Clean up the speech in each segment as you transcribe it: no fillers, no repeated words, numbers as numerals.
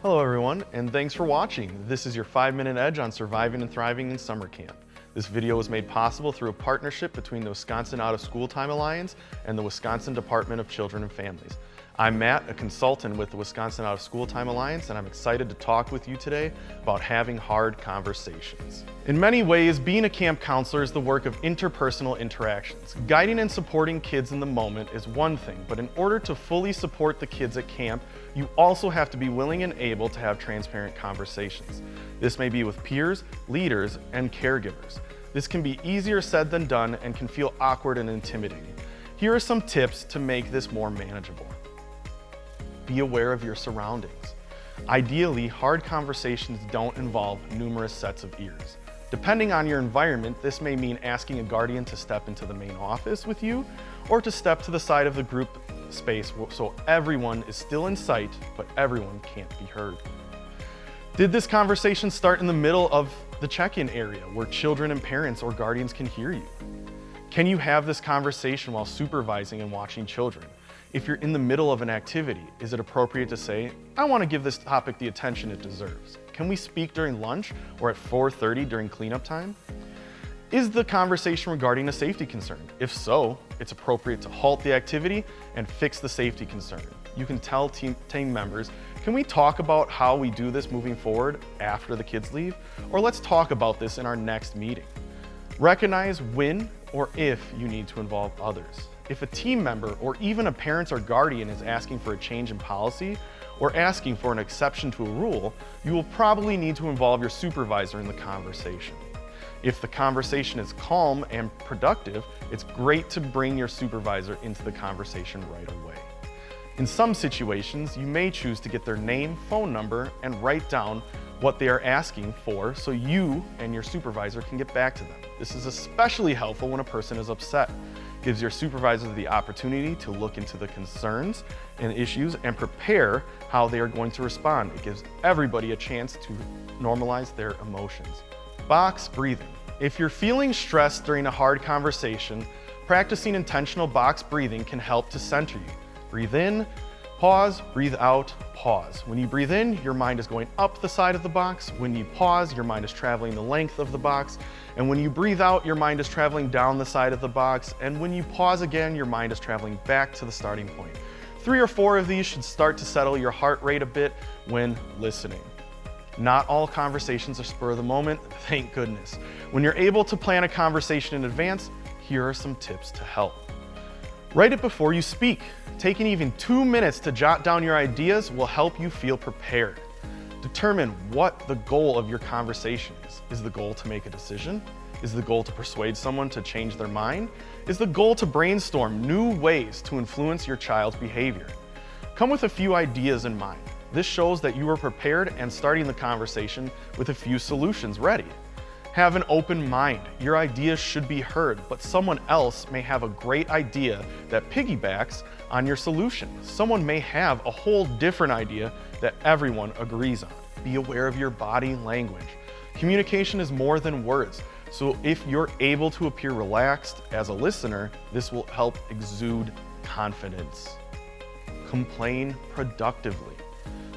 Hello everyone, and thanks for watching. This is your 5-minute edge on surviving and thriving in summer camp. This video was made possible through a partnership between the Wisconsin Out of School Time Alliance and the Wisconsin Department of Children and Families. I'm Matt, a consultant with the Wisconsin Out of School Time Alliance, and I'm excited to talk with you today about having hard conversations. In many ways, being a camp counselor is the work of interpersonal interactions. Guiding and supporting kids in the moment is one thing, but in order to fully support the kids at camp, you also have to be willing and able to have transparent conversations. This may be with peers, leaders, and caregivers. This can be easier said than done and can feel awkward and intimidating. Here are some tips to make this more manageable. Be aware of your surroundings. Ideally, hard conversations don't involve numerous sets of ears. Depending on your environment, this may mean asking a guardian to step into the main office with you or to step to the side of the group space so everyone is still in sight, but everyone can't be heard. Did this conversation start in the middle of the check-in area where children and parents or guardians can hear you? Can you have this conversation while supervising and watching children? If you're in the middle of an activity, is it appropriate to say, I want to give this topic the attention it deserves? Can we speak during lunch or at 4:30 during cleanup time? Is the conversation regarding a safety concern? If so, it's appropriate to halt the activity and fix the safety concern. You can tell team members, can we talk about how we do this moving forward after the kids leave? Or let's talk about this in our next meeting. Recognize when or if you need to involve others. If a team member or even a parent or guardian is asking for a change in policy or asking for an exception to a rule, you will probably need to involve your supervisor in the conversation. If the conversation is calm and productive, it's great to bring your supervisor into the conversation right away. In some situations, you may choose to get their name, phone number, and write down what they are asking for so you and your supervisor can get back to them. This is especially helpful when a person is upset. It gives your supervisor the opportunity to look into the concerns and issues and prepare how they are going to respond. It gives everybody a chance to normalize their emotions. Box breathing. If you're feeling stressed during a hard conversation, practicing intentional box breathing can help to center you. Breathe in, pause, breathe out, pause. When you breathe in, your mind is going up the side of the box. When you pause, your mind is traveling the length of the box. And when you breathe out, your mind is traveling down the side of the box. And when you pause again, your mind is traveling back to the starting point. 3 or 4 of these should start to settle your heart rate a bit when listening. Not all conversations are spur of the moment, thank goodness. When you're able to plan a conversation in advance, here are some tips to help. Write it before you speak. Taking even 2 minutes to jot down your ideas will help you feel prepared. Determine what the goal of your conversation is. Is the goal to make a decision? Is the goal to persuade someone to change their mind? Is the goal to brainstorm new ways to influence your child's behavior? Come with a few ideas in mind. This shows that you are prepared and starting the conversation with a few solutions ready. Have an open mind. Your ideas should be heard, but someone else may have a great idea that piggybacks on your solution. Someone may have a whole different idea that everyone agrees on. Be aware of your body language. Communication is more than words, so if you're able to appear relaxed as a listener, this will help exude confidence. Complain productively.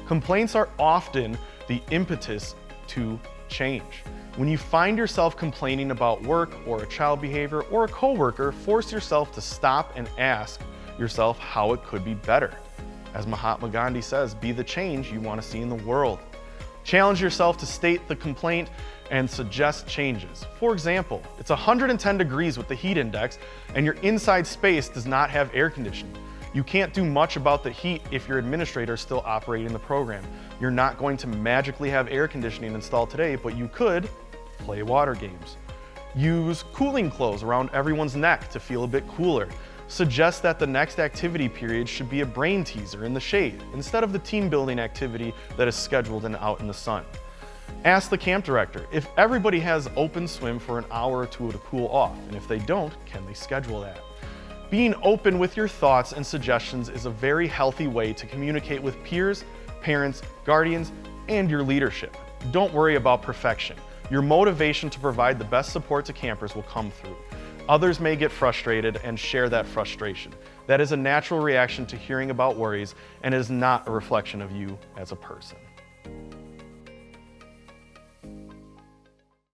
Complaints are often the impetus to change. When you find yourself complaining about work or a child behavior or a coworker, force yourself to stop and ask yourself how it could be better. As Mahatma Gandhi says, be the change you want to see in the world. Challenge yourself to state the complaint and suggest changes. For example, it's 110 degrees with the heat index and your inside space does not have air conditioning. You can't do much about the heat if your administrator is still operating the program. You're not going to magically have air conditioning installed today, but you could play water games. Use cooling clothes around everyone's neck to feel a bit cooler. Suggest that the next activity period should be a brain teaser in the shade instead of the team building activity that is scheduled and out in the sun. Ask the camp director if everybody has open swim for an hour or two to cool off, and if they don't, can they schedule that? Being open with your thoughts and suggestions is a very healthy way to communicate with peers, parents, guardians, and your leadership. Don't worry about perfection. Your motivation to provide the best support to campers will come through. Others may get frustrated and share that frustration. That is a natural reaction to hearing about worries and is not a reflection of you as a person.